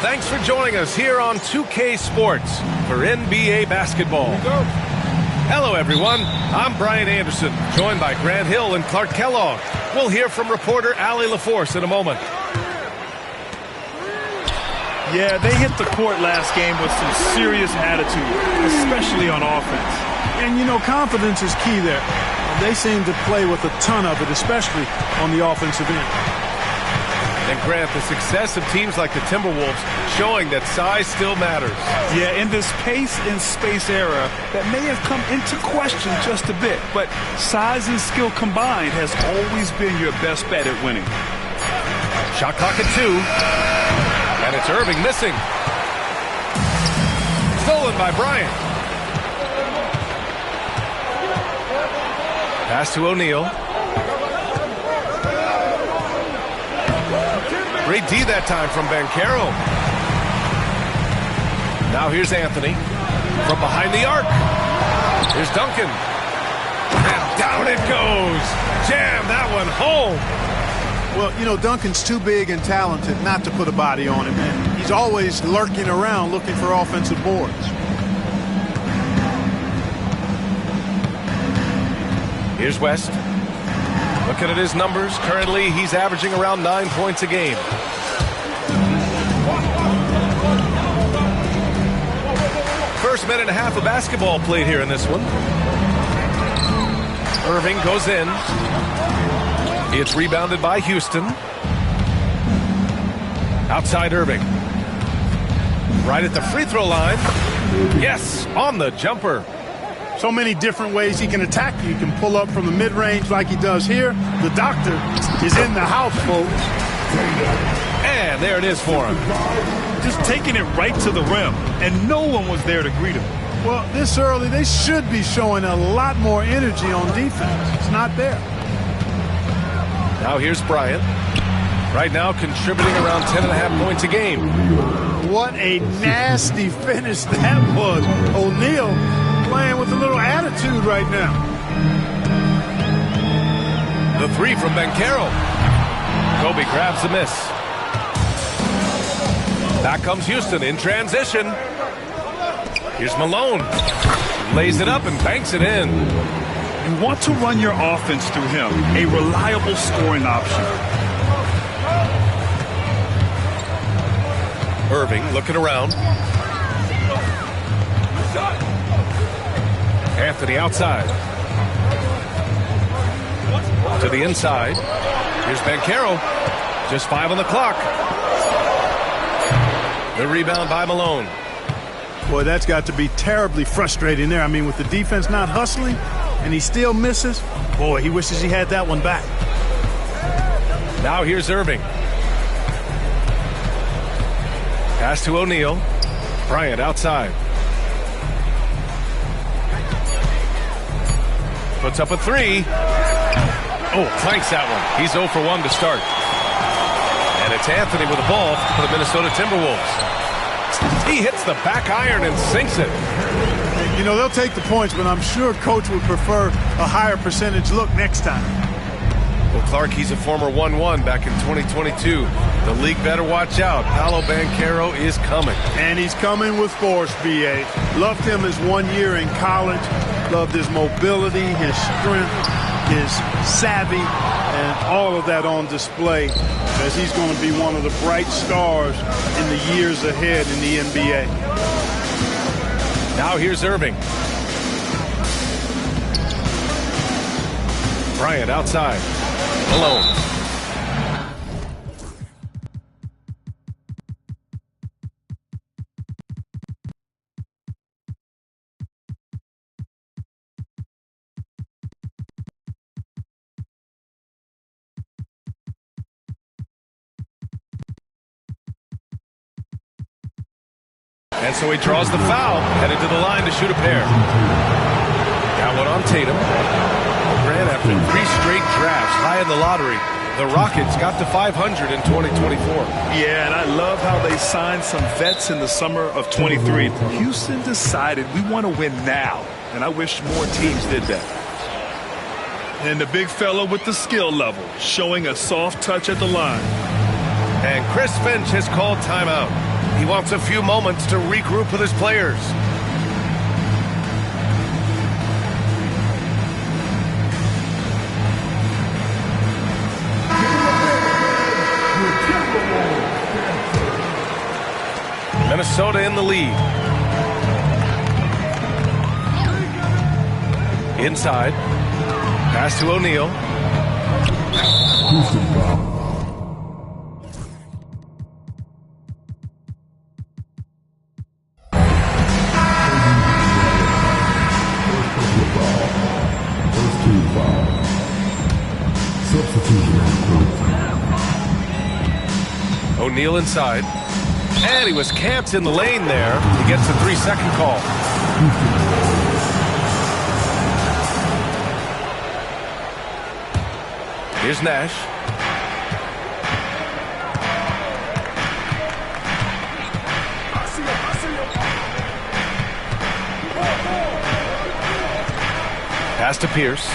Thanks for joining us here on 2K Sports for NBA basketball. Hello, everyone. I'm Brian Anderson, joined by Grant Hill and Clark Kellogg. We'll hear from reporter Allie LaForce in a moment. Yeah, they hit the court last game with some serious attitude, especially on offense. And, you know, confidence is key there. They seem to play with a ton of it, especially on the offensive end. And Grant, the success of teams like the Timberwolves showing that size still matters. Yeah, in this pace and space era, that may have come into question just a bit, but size and skill combined has always been your best bet at winning. Shot clock at 2. And it's Irving missing. Stolen by Bryant. Pass to O'Neal. Great D that time from Banchero. Now here's Anthony from behind the arc. Here's Duncan. And down it goes. Jam that one home. Well, you know, Duncan's too big and talented not to put a body on him, and he's always lurking around looking for offensive boards. Here's West. Looking at his numbers, currently he's averaging around 9 points a game. First minute and a half of basketball played here in this one. Irving goes in. It's rebounded by Houston. Outside Irving. Right at the free throw line. Yes, on the jumper. So many different ways he can attack you. He can pull up from the mid-range like he does here. The doctor is in the house, folks. And there it is for him. Just taking it right to the rim, and no one was there to greet him. Well, this early, they should be showing a lot more energy on defense. It's not there. Now here's Bryant. Right now contributing around 10.5 points a game. What a nasty finish that was. O'Neal playing with a little attitude right now. The three from Banchero. Kobe grabs the miss. Back comes Houston in transition. Here's Malone. Lays it up and banks it in. You want to run your offense through him, a reliable scoring option. Irving looking around. Anthony outside. To the inside. Here's Banchero. Just 5 on the clock. The rebound by Malone. Boy, that's got to be terribly frustrating there. I mean, with the defense not hustling and he still misses, boy, he wishes he had that one back. Now here's Irving. Pass to O'Neal. Bryant outside. Puts up a 3. Oh, clanks that one. He's 0 for 1 to start. And it's Anthony with the ball for the Minnesota Timberwolves. He hits the back iron and sinks it. You know, they'll take the points, but I'm sure Coach would prefer a higher percentage look next time. Well, Clark, he's a former 1-1 back in 2022. The league better watch out. Paolo Banchero is coming. And he's coming with force, B.A. Loved him his 1 year in college. Loved his mobility, his strength, his savvy, and all of that on display as he's going to be one of the bright stars in the years ahead in the NBA. Now here's Irving. Bryant outside. Malone. And so he draws the foul, headed to the line to shoot a pair. Got one on Tatum. Grant, after 3 straight drafts high in the lottery, the Rockets got to 500 in 2024. Yeah, and I love how they signed some vets in the summer of 23. Houston decided we want to win now, and I wish more teams did that. And the big fella with the skill level, showing a soft touch at the line. And Chris Finch has called timeout. He wants a few moments to regroup with his players. Minnesota in the lead. Inside. Pass to O'Neal. O'Neal inside. And he was camped in the lane there. He gets a 3-second call. Here's Nash. Pass to Pierce.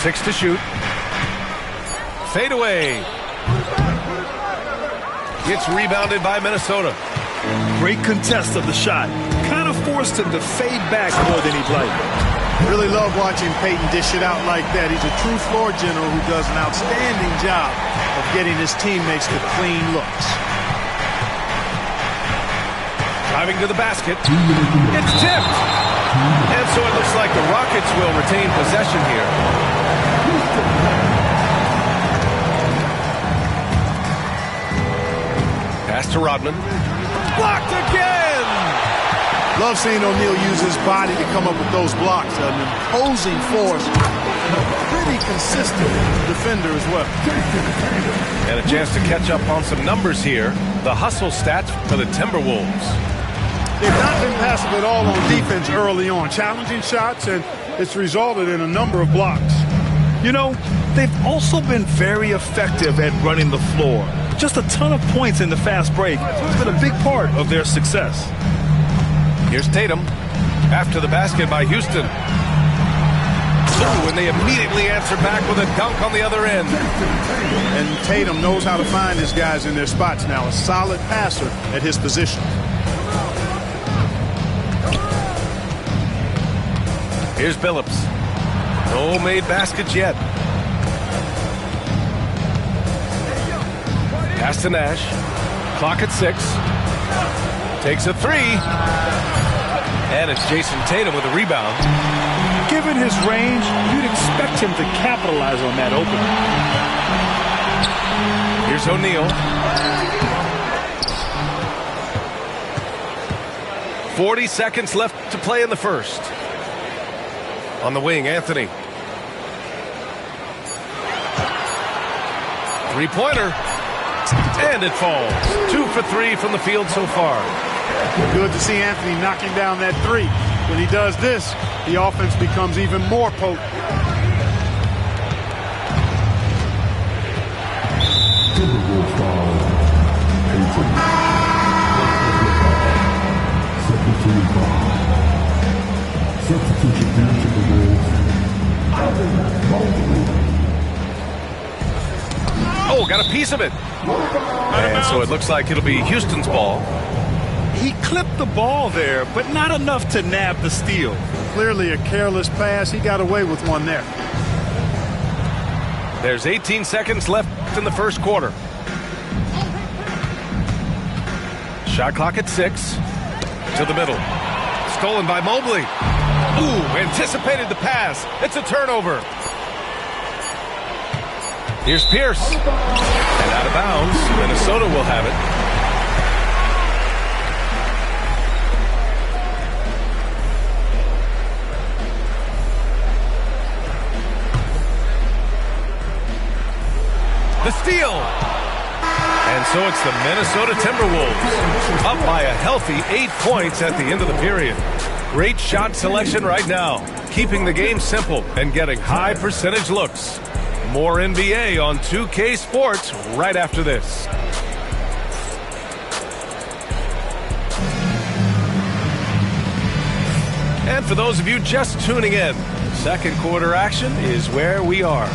Six to shoot. Fade away. It's rebounded by Minnesota. Great contest of the shot. Kind of forced him to fade back more than he'd like. Really love watching Peyton dish it out like that. He's a true floor general who does an outstanding job of getting his teammates to clean looks. Driving to the basket. It's tipped. And so it looks like the Rockets will retain possession here. Pass to Rodman. Blocked again! Love seeing O'Neal use his body to come up with those blocks. An imposing force. Pretty consistent defender as well. And a chance to catch up on some numbers here. The hustle stats for the Timberwolves. They've not been passive at all on defense early on. Challenging shots, and it's resulted in a number of blocks. You know, they've also been very effective at running the floor. Just a ton of points in the fast break. It's been a big part of their success. Here's Tatum. After the basket by Houston. Ooh, and they immediately answer back with a dunk on the other end. And Tatum knows how to find his guys in their spots now. A solid passer at his position. Here's Billups. No made baskets yet. Pass to Nash. Clock at 6. Takes a 3. And it's Jason Tatum with a rebound. Given his range, you'd expect him to capitalize on that opening. Here's O'Neal. 40 seconds left to play in the first. On the wing, Anthony. Three-pointer. And it falls. 2 for 3 from the field so far. Good to see Anthony knocking down that 3. When he does this, the offense becomes even more potent. Oh, got a piece of it. And so it looks like it'll be Houston's ball. He clipped the ball there, but not enough to nab the steal. Clearly a careless pass. He got away with one there. There's 18 seconds left in the first quarter. Shot clock at 6. To the middle. Stolen by Mobley. Ooh, anticipated the pass. It's a turnover. Here's Pierce. And out of bounds. Minnesota will have it. The steal. And so it's the Minnesota Timberwolves up by a healthy 8 points at the end of the period. Great shot selection right now, keeping the game simple and getting high percentage looks. More NBA on 2K Sports right after this. And for those of you just tuning in, second quarter action is where we are.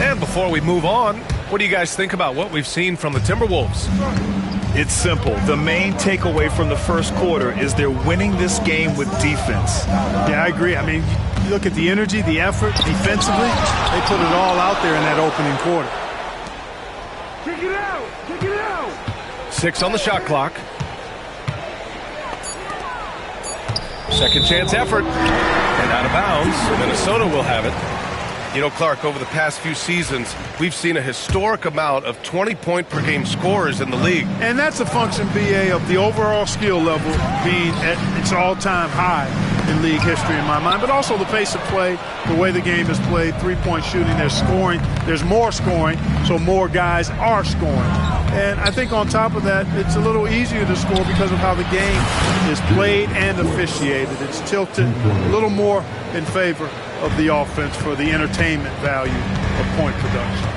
And before we move on, what do you guys think about what we've seen from the Timberwolves? It's simple. The main takeaway from the first quarter is they're winning this game with defense. Yeah, I agree. I mean, you look at the energy, the effort, defensively, they put it all out there in that opening quarter. Kick it out! Kick it out! 6 on the shot clock. Second chance effort. And out of bounds. Minnesota will have it. You know, Clark, over the past few seasons, we've seen a historic amount of 20-point-per-game scorers in the league. And that's a function, BA, of the overall skill level being at its all-time high in league history in my mind, but also the pace of play, the way the game is played, three-point shooting, there's scoring, there's more scoring, so more guys are scoring. And I think on top of that, it's a little easier to score because of how the game is played and officiated. It's tilted a little more in favor of the offense for the entertainment value of point production.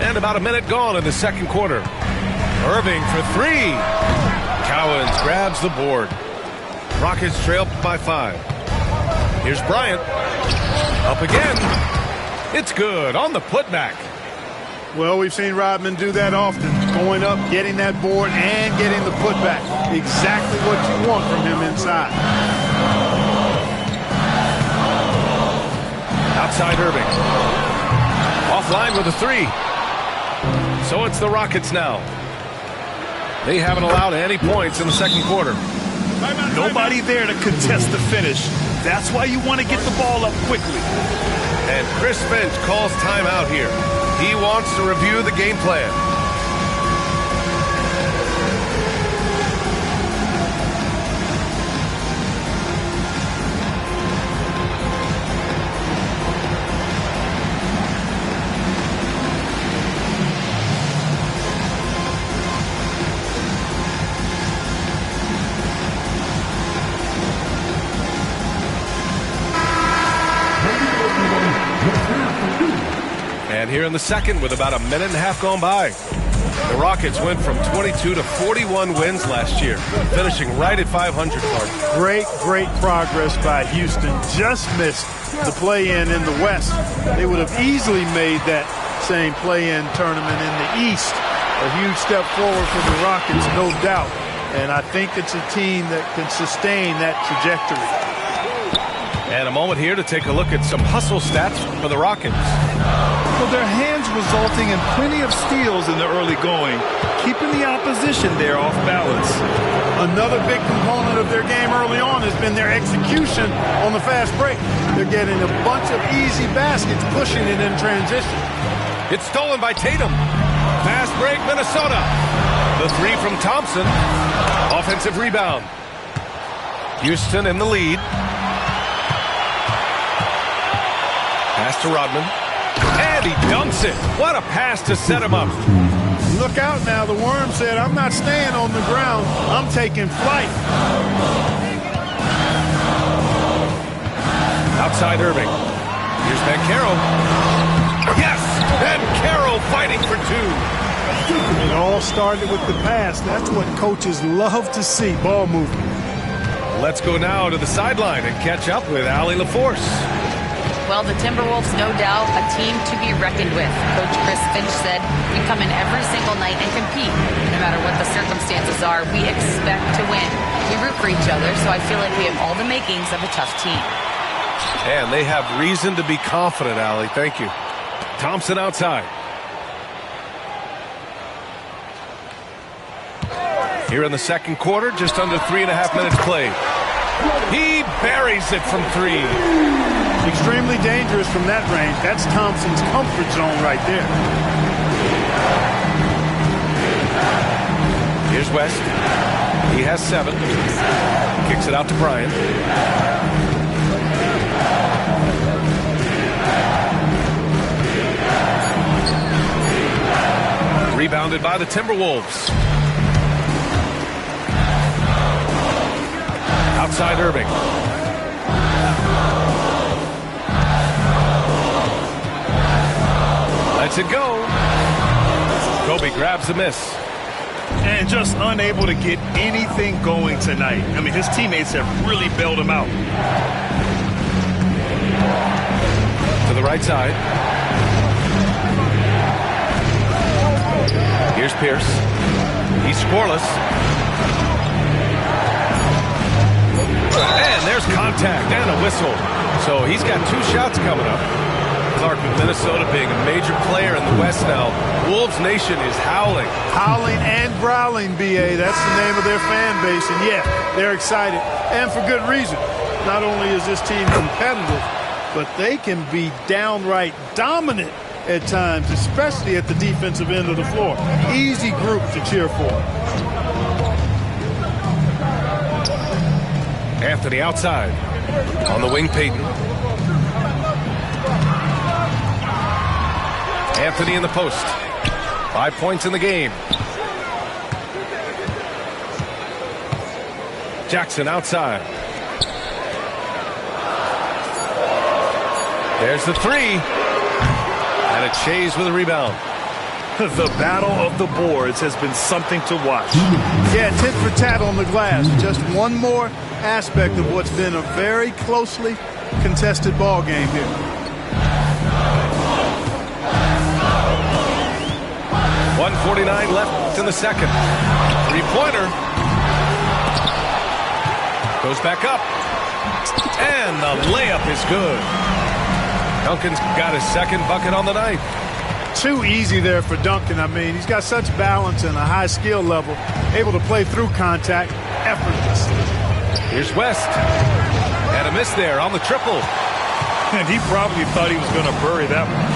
And about a minute gone in the second quarter. Irving for 3. Cowens grabs the board. Rockets trail by 5. Here's Bryant. Up again. It's good on the putback. Well, we've seen Rodman do that often, going up, getting that board, and getting the putback. Exactly what you want from him inside. Outside Irving. Offline with a 3. So it's the Rockets now. They haven't allowed any points in the second quarter. Nobody there to contest the finish. That's why you want to get the ball up quickly. And Chris Finch calls timeout here. He wants to review the game plan. And here in the second, with about a minute and a half gone by, the Rockets went from 22 to 41 wins last year, finishing right at 500, Clark. Great progress by Houston. Just missed the play-in in the West. They would have easily made that same play-in tournament in the East. A huge step forward for the Rockets, no doubt. And I think it's a team that can sustain that trajectory. And a moment here to take a look at some hustle stats for the Rockets. Well, their hands resulting in plenty of steals in the early going, keeping the opposition there off balance. Another big component of their game early on has been their execution on the fast break. They're getting a bunch of easy baskets, pushing it in transition. It's stolen by Tatum. Fast break, Minnesota. The three from Thompson. Offensive rebound. Houston in the lead. Pass to Rodman. And he dunks it. What a pass to set him up. Look out now. The Worm said, I'm not staying on the ground. I'm taking flight. Outside Irving. Here's Banchero. Yes! Banchero fighting for two. It all started with the pass. That's what coaches love to see, ball movement. Let's go now to the sideline and catch up with Allie LaForce. Well, the Timberwolves, no doubt, a team to be reckoned with. Coach Chris Finch said, we come in every single night and compete. No matter what the circumstances are, we expect to win. We root for each other, so I feel like we have all the makings of a tough team. And they have reason to be confident, Allie. Thank you. Thompson outside. Here in the second quarter, just under 3.5 minutes played. He buries it from three. Extremely dangerous from that range. That's Thompson's comfort zone right there. Here's West. He has 7. Kicks it out to Bryant. Rebounded by the Timberwolves. Outside Irving. Lets it go. Kobe grabs the miss. And just unable to get anything going tonight. I mean, his teammates have really bailed him out. To the right side. Here's Pierce. He's scoreless. And there's contact and a whistle. So he's got 2 shots coming up. Clark, with Minnesota being a major player in the West now, Wolves Nation is howling. Howling and growling, B.A. That's the name of their fan base. And, yeah, they're excited. And for good reason. Not only is this team competitive, but they can be downright dominant at times, especially at the defensive end of the floor. Easy group to cheer for. Anthony outside. On the wing, Payton. Anthony in the post. 5 points in the game. Jackson outside. There's the 3. And it's Shays with a rebound. The battle of the boards has been something to watch. Yeah, tit for tat on the glass. Just one more aspect of what's been a very closely contested ball game here. .149 left in the second. 3-pointer. Goes back up. And the layup is good. Duncan's got his second bucket on the night. Too easy there for Duncan. I mean, he's got such balance and a high skill level. Able to play through contact effortlessly. Here's West. And a miss there on the triple. And he probably thought he was going to bury that one.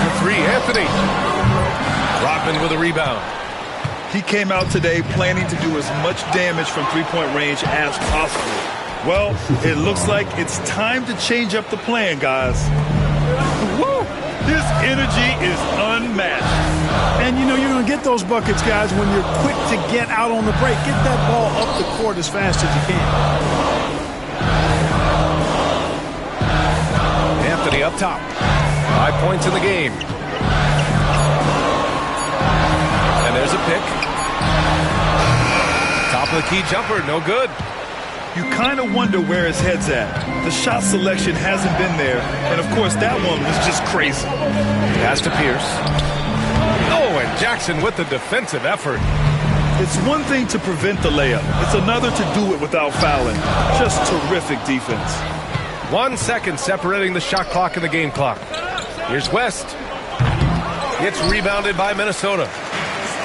The 3, Anthony. Rodman with a rebound. He came out today planning to do as much damage from three-point range as possible. Well, it looks like it's time to change up the plan, guys. Woo! His energy is unmatched. And, you know, you're going to get those buckets, guys, when you're quick to get out on the break. Get that ball up the court as fast as you can. Anthony up top. 5 points in the game. And there's a pick. Top of the key jumper, no good. You kind of wonder where his head's at. The shot selection hasn't been there. And, of course, that one was just crazy. Pass to Pierce. Oh, and Jackson with the defensive effort. It's one thing to prevent the layup. It's another to do it without fouling. Just terrific defense. 1 second separating the shot clock and the game clock. Here's West. It's rebounded by Minnesota.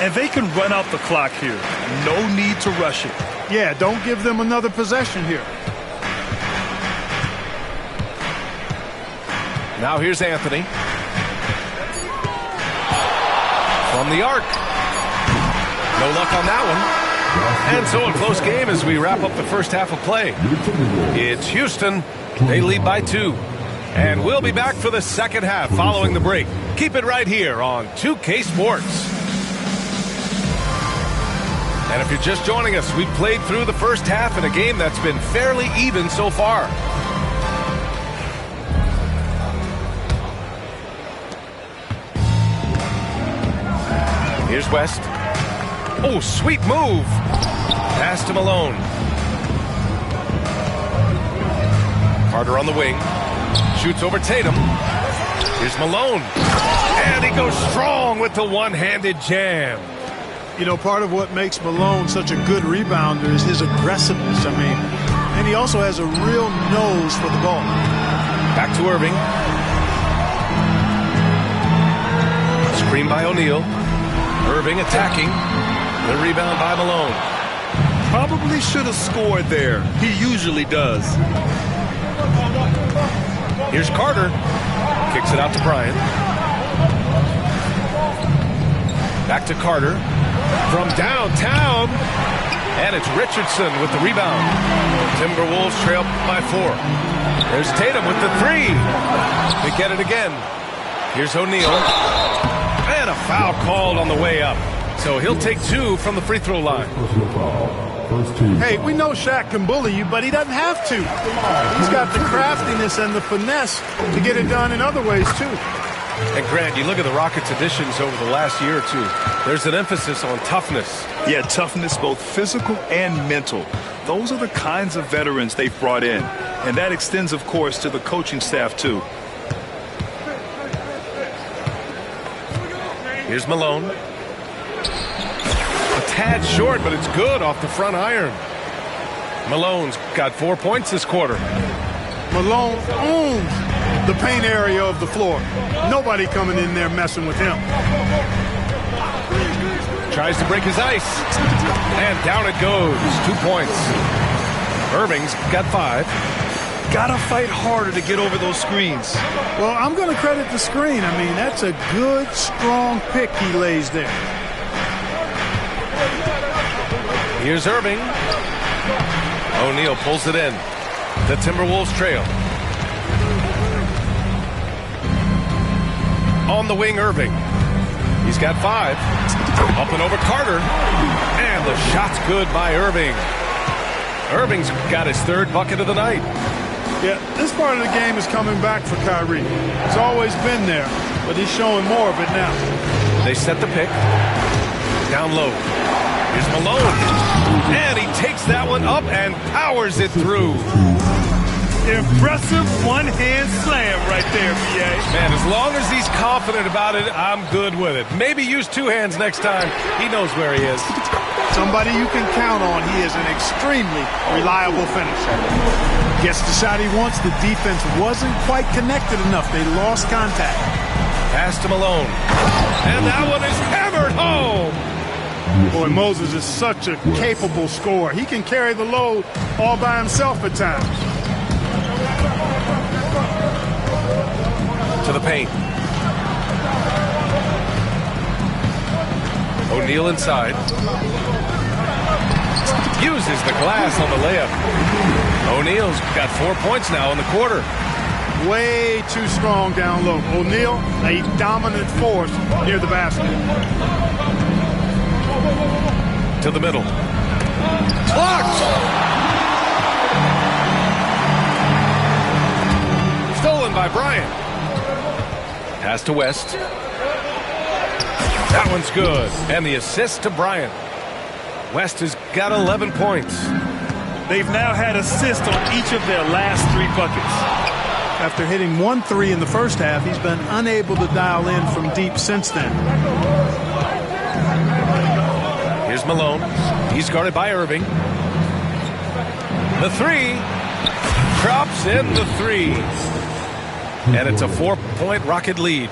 And they can run out the clock here. No need to rush it. Yeah, don't give them another possession here. Now here's Anthony. From the arc. No luck on that one. And so a close game as we wrap up the first half of play. It's Houston. They lead by 2. And we'll be back for the second half following the break. Keep it right here on 2K Sports. And if you're just joining us, we've played through the first half in a game that's been fairly even so far. Here's West. Oh, sweet move. Pass to Malone. Carter on the wing. Shoots over Tatum. Here's Malone. And he goes strong with the one-handed jam. You know, part of what makes Malone such a good rebounder is his aggressiveness. I mean, and he also has a real nose for the ball. Back to Irving. Screen by O'Neal. Irving attacking. The rebound by Malone. Probably should have scored there. He usually does. Here's Carter. Kicks it out to Bryant. Back to Carter. From downtown. And it's Richardson with the rebound. Timberwolves trail by 4. There's Tatum with the 3. They get it again. Here's O'Neal. And a foul called on the way up. So he'll take 2 from the free throw line. Hey, we know Shaq can bully you, but he doesn't have to. He's got the craftiness and the finesse to get it done in other ways, too. And Grant, you look at the Rockets' additions over the last year or 2. There's an emphasis on toughness. Yeah, toughness, both physical and mental. Those are the kinds of veterans they've brought in. And that extends, of course, to the coaching staff, too. Here's Malone. A tad short, but it's good off the front iron. Malone's got 4 points this quarter. Malone owns the paint area of the floor. Nobody coming in there messing with him. Tries to break his ice. And down it goes. 2 points. Irving's got 5. Gotta fight harder to get over those screens. Well, I'm going to credit the screen. I mean, that's a good, strong pick he lays there. Here's Irving. O'Neal pulls it in. The Timberwolves trail. On the wing, Irving. He's got 5. Up and over Carter. And the shot's good by Irving. Irving's got his 3rd bucket of the night. Yeah, this part of the game is coming back for Kyrie. It's always been there, but he's showing more of it now. They set the pick. Down low. Here's Malone. And he takes that one up and powers it through. Impressive one-hand slam right there, B.A. Man, as long as he's confident about it, I'm good with it. Maybe use 2 hands next time. He knows where he is. Somebody you can count on. He is an extremely reliable finisher. Gets the shot he wants. The defense wasn't quite connected enough. They lost contact. Pass to Malone. And that one is hammered home. Boy, Moses is such a capable scorer. He can carry the load all by himself at times. To the paint. O'Neal inside. Uses the glass on the layup. O'Neal's got 4 points now in the quarter. Way too strong down low. O'Neal, a dominant force near the basket. To the middle. Blocked! Stolen by Bryant. Pass to West. That one's good. And the assist to Bryant. West has got 11 points. They've now had assists on each of their last 3 buckets. After hitting 1 3 in the first half, he's been unable to dial in from deep since then. Here's Here's Malone. He's guarded by Irving. The three. Drops in the three. And it's a 4-point Rocket lead.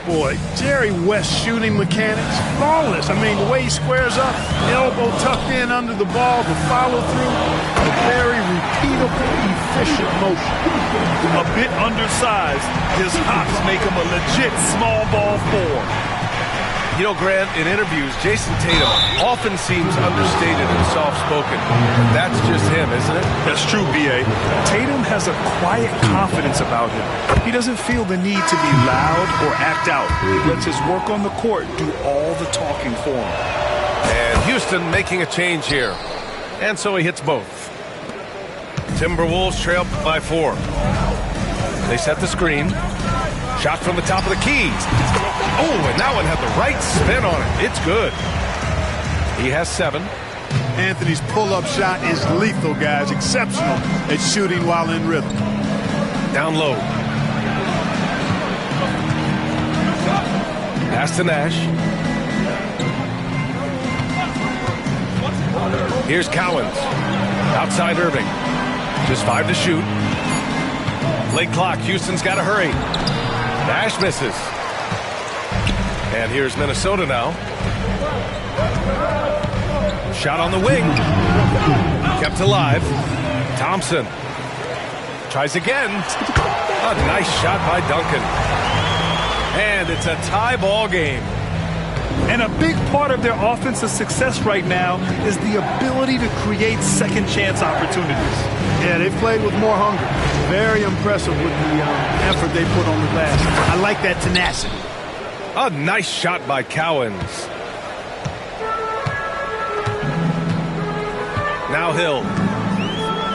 Boy, Jerry West's shooting mechanics, flawless. I mean, the way he squares up, elbow tucked in under the ball, the follow through, a very repeatable, efficient motion. A bit undersized, his hops make him a legit small ball four. You know, Grant, in interviews, Jason Tatum often seems understated and soft-spoken. That's just him, isn't it? That's true, B.A. Tatum has a quiet confidence about him. He doesn't feel the need to be loud or act out. He lets his work on the court do all the talking for him. And Houston making a change here. And so he hits both. Timberwolves trail by 4. They set the screen. Shot from the top of the key. Oh, and that one had the right spin on it. It's good. He has 7. Anthony's pull-up shot is lethal, guys. Exceptional at shooting while in rhythm. Down low. Pass to Nash. Here's Cowens. Outside Irving. Just 5 to shoot. Late clock. Houston's got to hurry. Nash misses. And here's Minnesota now. Shot on the wing. Kept alive. Thompson. Tries again. A nice shot by Duncan. And it's a tie ball game. And a big part of their offensive success right now is the ability to create second chance opportunities. Yeah, they've played with more hunger. Very impressive with the effort they put on the glass. I like that tenacity. A nice shot by Cowens. Now Hill.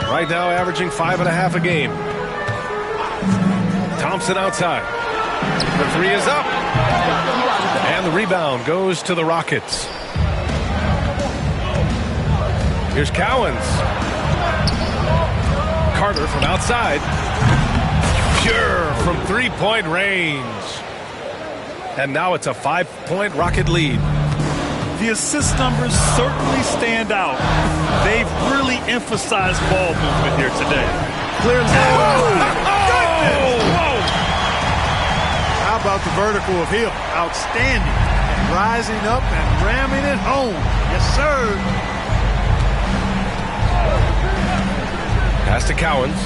Right now averaging 5.5 a game. Thompson outside. The three is up. And the rebound goes to the Rockets. Here's Cowens. Carter from outside. Pure from 3-point range. And now it's a 5-point Rocket lead. The assist numbers certainly stand out. They've really emphasized ball movement here today. Clearly. Whoa! How about the vertical of Hill? Outstanding. Rising up and ramming it home. Yes, sir. Pass to Cowens.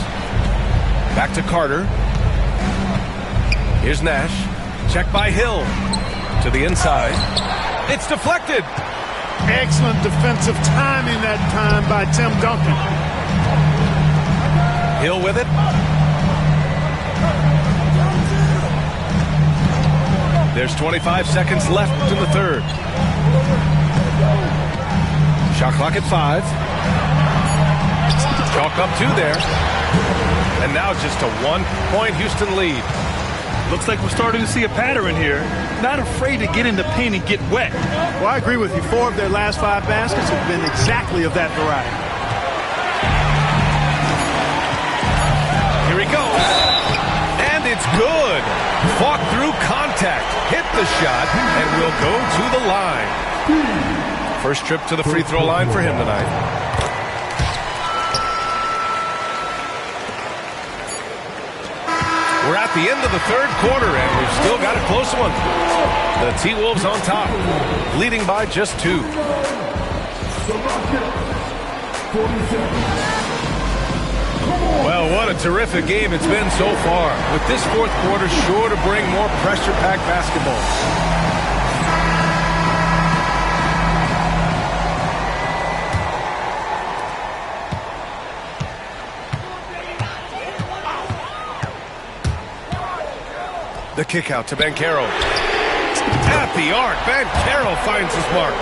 Back to Carter. Here's Nash. Check by Hill. To the inside. It's deflected. Excellent defensive timing that time by Tim Duncan. Hill with it. There's 25 seconds left in the third. Shot clock at 5. Chalk up 2 there. And now just a 1-point Houston lead. Looks like we're starting to see a pattern here. Not afraid to get in the paint and get wet. Well, I agree with you. 4 of their last 5 baskets have been exactly of that variety. Here he goes. And it's good. Fought through contact. Hit the shot and will go to the line. First trip to the free throw line for him tonight. We're at the end of the third quarter, and we've still got a close one. The T-Wolves on top, leading by just 2. Well, what a terrific game it's been so far, with this fourth quarter sure to bring more pressure-packed basketball. The kick out to Banchero. At the arc, Banchero finds his mark.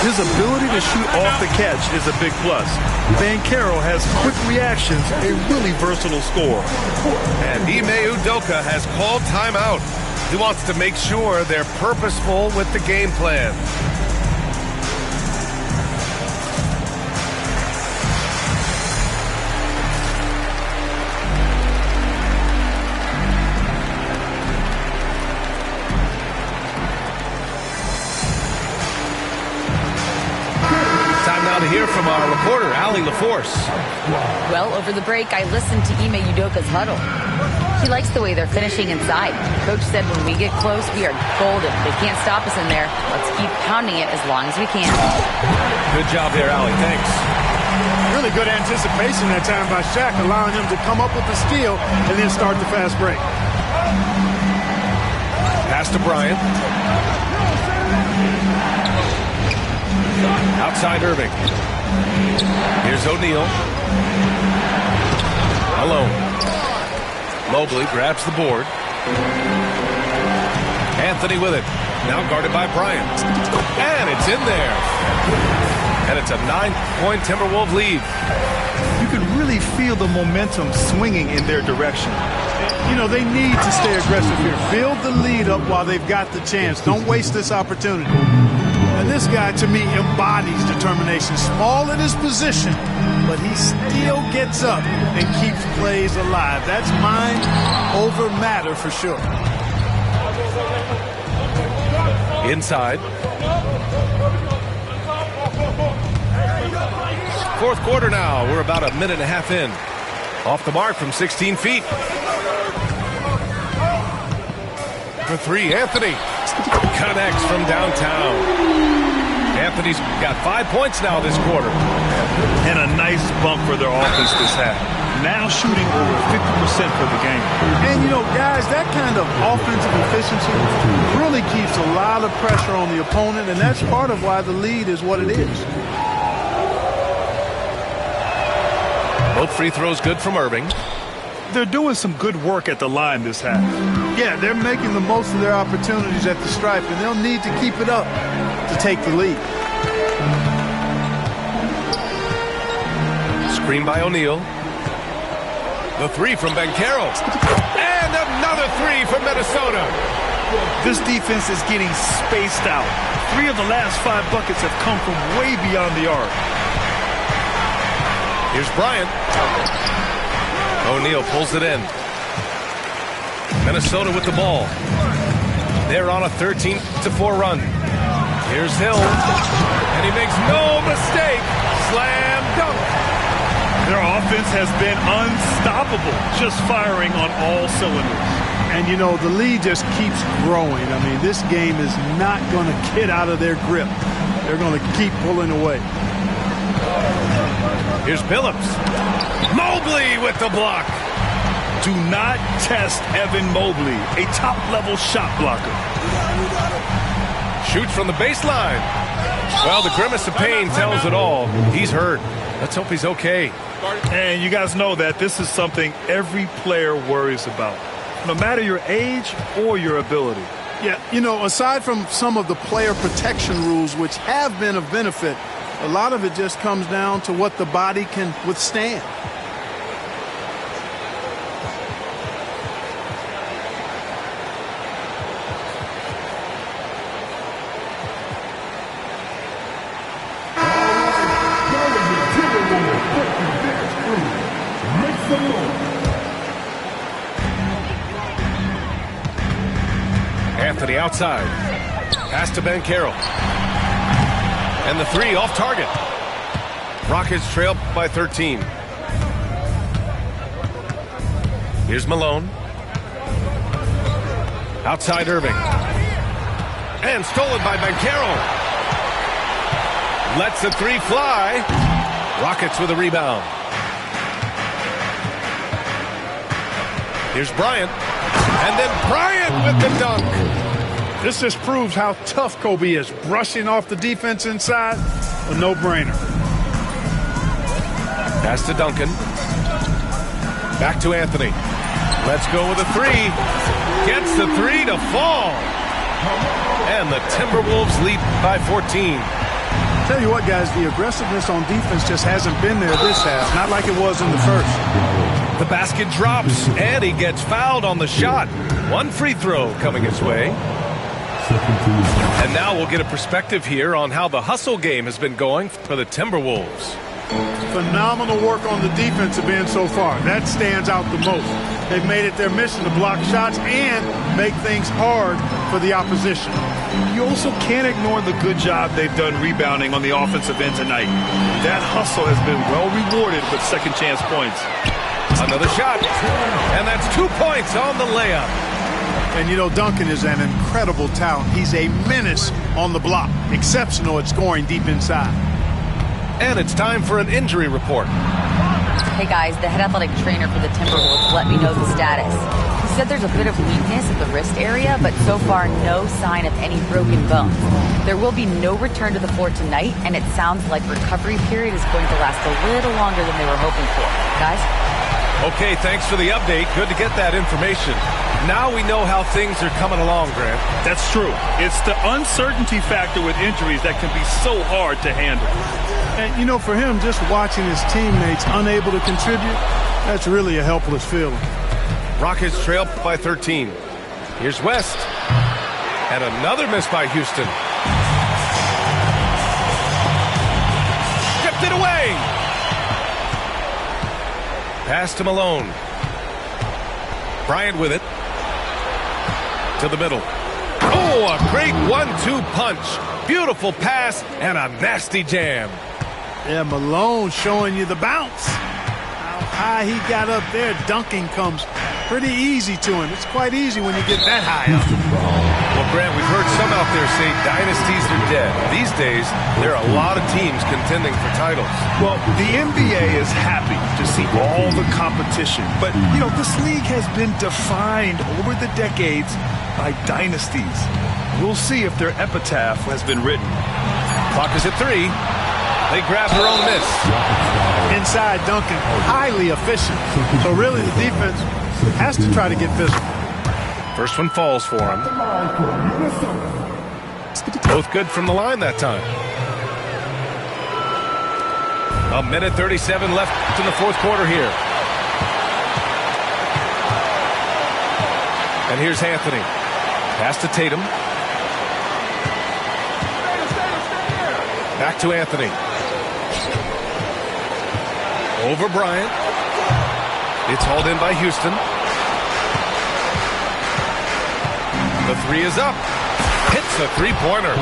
His ability to shoot off the catch is a big plus. Banchero has quick reactions, a really versatile scorer. And Ime Udoka has called timeout. He wants to make sure they're purposeful with the game plan. hear from our reporter, Allie LaForce. Well, over the break, I listened to Ime Udoka's huddle. She likes the way they're finishing inside. Coach said when we get close, we are golden. They can't stop us in there. Let's keep pounding it as long as we can. Good job there, Allie. Thanks. Really good anticipation that time by Shaq, allowing him to come up with the steal and then start the fast break. Pass to Bryant. Outside Irving. Here's O'Neal. Malone. Mobley grabs the board. Anthony with it. Now guarded by Bryant. And it's in there. And it's a 9-point Timberwolves lead. You can really feel the momentum swinging in their direction. You know, they need to stay aggressive here. Build the lead up while they've got the chance. Don't waste this opportunity. And this guy, to me, embodies determination. Small in his position, but he still gets up and keeps plays alive. That's mind over matter for sure. Inside. Fourth quarter now. We're about a minute and a half in. Off the mark from 16 feet. For three, Anthony connects from downtown. Anthony's got 5 points now this quarter. And a nice bump for their offense this half. Now shooting over 50% for the game. And, you know, guys, that kind of offensive efficiency really keeps a lot of pressure on the opponent, and that's part of why the lead is what it is. Both free throws good from Irving. They're doing some good work at the line this half. Yeah, they're making the most of their opportunities at the stripe, and they'll need to keep it up to take the lead. Screen by O'Neal. The three from Banchero. And another three from Minnesota. This defense is getting spaced out. 3 of the last 5 buckets have come from way beyond the arc. Here's Bryant. O'Neal pulls it in. Minnesota with the ball. They're on a 13-4 run. Here's Hill. And he makes no mistake. Slam dunk. Their offense has been unstoppable, just firing on all cylinders. And, you know, the lead just keeps growing. I mean, this game is not going to get out of their grip. They're going to keep pulling away. Here's Billups. Mobley with the block. Do not test Evan Mobley, a top-level shot blocker. Shoots from the baseline. Well, the grimace of pain tells it all. He's hurt. Let's hope he's okay. And you guys know that this is something every player worries about, no matter your age or your ability. Yeah, you know, aside from some of the player protection rules, which have been of benefit, a lot of it just comes down to what the body can withstand. Anthony outside. Pass to Banchero. And the three off target. Rockets trail by 13. Here's Malone. Outside Irving. And stolen by Banchero. Lets the three fly. Rockets with a rebound. Here's Bryant. And then Bryant with the dunk. This just proves how tough Kobe is. Brushing off the defense inside, a no-brainer. Pass to Duncan. Back to Anthony. Let's go with a three. Gets the three to fall. And the Timberwolves lead by 14. Tell you what, guys, the aggressiveness on defense just hasn't been there this half. Not like it was in the first. The basket drops, and he gets fouled on the shot. One free throw coming his way. And now we'll get a perspective here on how the hustle game has been going for the Timberwolves. Phenomenal work on the defensive end so far. That stands out the most. They've made it their mission to block shots and make things hard for the opposition. you also can't ignore the good job they've done rebounding on the offensive end tonight. That hustle has been well rewarded with second chance points. Another shot, and that's 2 points on the layup. And you know, Duncan is an incredible talent. He's a menace on the block, exceptional at scoring deep inside. And it's time for an injury report. Hey guys, the head athletic trainer for the Timberwolves let me know the status. He said there's a bit of weakness at the wrist area, but so far no sign of any broken bones. There will be no return to the floor tonight, and it sounds like recovery period is going to last a little longer than they were hoping for. Guys? Okay, thanks for the update. Good to get that information. Now we know how things are coming along, Grant. That's true. It's the uncertainty factor with injuries that can be so hard to handle. And, you know, for him, just watching his teammates unable to contribute, that's really a helpless feeling. Rockets trail by 13. Here's West. And another miss by Houston. Stripped it away. Pass to Malone. Bryant with it. To the middle. Oh, a great 1-2 punch. Beautiful pass and a nasty jam. Yeah, Malone showing you the bounce. How high he got up there. Dunking comes pretty easy to him. It's quite easy when you get that high up. Well, Grant, we've heard some out there say dynasties are dead. These days, there are a lot of teams contending for titles. Well, the NBA is happy to see all the competition. But, you know, this league has been defined over the decades by dynasties. We'll see if their epitaph has been written. Clock is at 3. They grab their own miss. Inside Duncan, highly efficient. So really the defense has to try to get physical. First one falls for him. Both good from the line that time. 1:37 left in the fourth quarter here. And here's Anthony. Pass to Tatum. Back to Anthony. Over Bryant. It's hauled in by Houston. The three is up. Hits a three-pointer.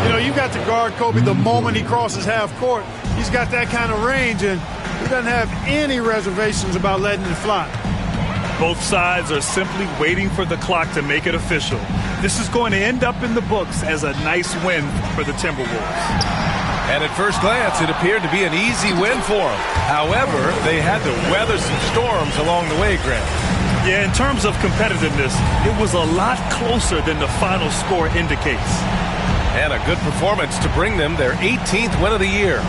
You know, you've got to guard Kobe the moment he crosses half court. He's got that kind of range, and he doesn't have any reservations about letting it fly. Both sides are simply waiting for the clock to make it official. This is going to end up in the books as a nice win for the Timberwolves. And at first glance, it appeared to be an easy win for them. However, they had to weather some storms along the way, Grant. Yeah, in terms of competitiveness, it was a lot closer than the final score indicates. And a good performance to bring them their 18th win of the year.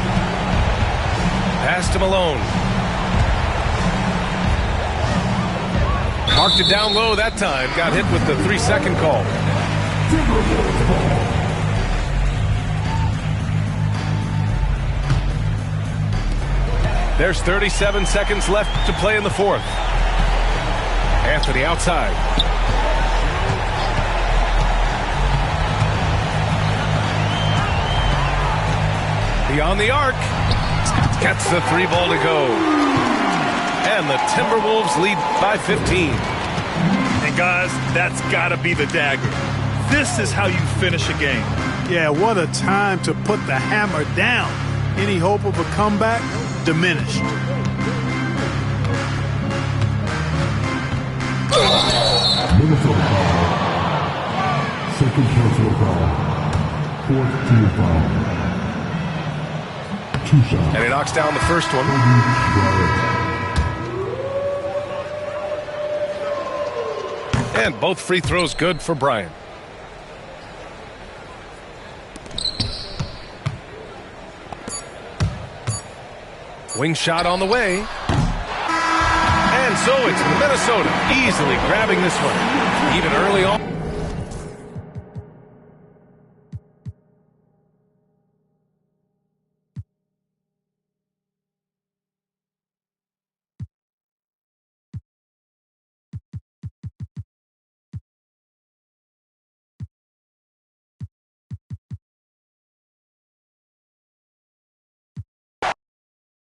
Pass to Malone. Marked it down low that time. Got hit with the 3-second call. There's 37 seconds left to play in the fourth. Anthony outside. Beyond the arc. Gets the three ball to go. And the Timberwolves lead by 15. And guys, that's got to be the dagger. This is how you finish a game. Yeah, what a time to put the hammer down. Any hope of a comeback? Diminished. Minnesota foul. Second personal foul. Fourth team foul. 2 shots. And he knocks down the first one. And both free throws good for Bryant. Wing shot on the way. And so it's Minnesota easily grabbing this one. Even early on.